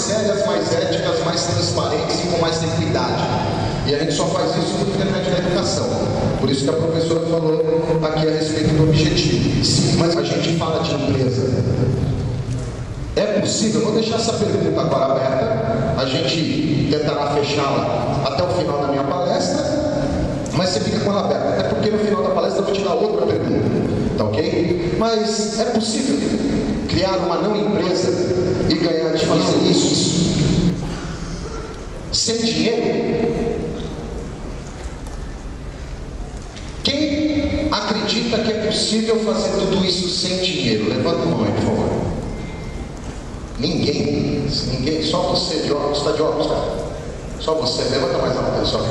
sérias, mais éticas, mais transparentes e com mais equidade. E a gente só faz isso por intermédio da educação. Por isso que a professora falou aqui a respeito do objetivo. Sim, mas a gente fala de empresa. É possível? Eu vou deixar essa pergunta agora aberta. A gente tentará fechá-la até o final da minha palestra, mas você fica com ela aberta. Até porque no final da palestra eu vou te dar outra pergunta. Tá ok? Mas é possível criar uma não empresa e ganhar de fazer isso sem dinheiro? Quem acredita que é possível fazer tudo isso sem dinheiro? Levanta a mão aí, por favor. Ninguém, só você de óculos, está de óculos, cara? Só você, levanta mais a mão, pessoal.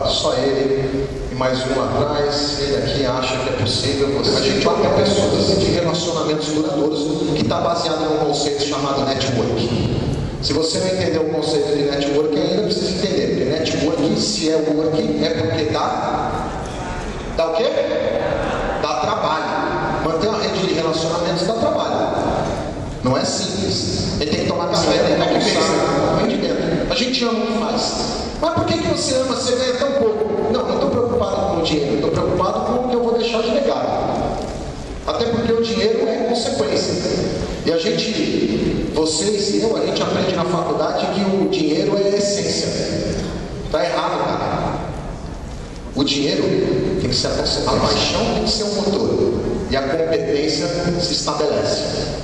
Só ele e mais um atrás. Ele aqui acha que é possível. A gente olha pessoas de relacionamentos duradouros que está baseado num conceito chamado network. Se você não entendeu o conceito de network ainda, precisa entender. Porque network, se é work, é porque dá o quê? Dá trabalho. Manter uma rede de relacionamentos dá trabalho. Não é simples. Ele tem que tomar café dentro de dentro. A gente ama o que faz. Mas por que você ama? Você ganha tão pouco. Não estou preocupado com o dinheiro. Estou preocupado com o que eu vou deixar de legado. Até porque o dinheiro é consequência. E a gente, vocês e eu, a gente aprende na faculdade que o dinheiro é a essência. Está errado, cara. O dinheiro tem que ser a paixão, tem que ser o motor. E a competência se estabelece.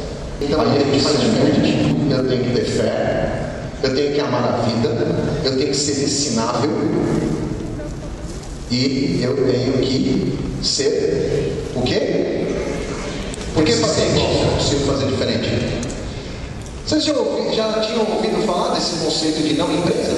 Então aí a gente faz diferente. Eu tenho que ter fé, eu tenho que amar a vida, eu tenho que ser ensinável e eu tenho que ser o quê? Por que fazer igual se é possível fazer diferente? Vocês já tinham ouvido falar desse conceito de não empresa?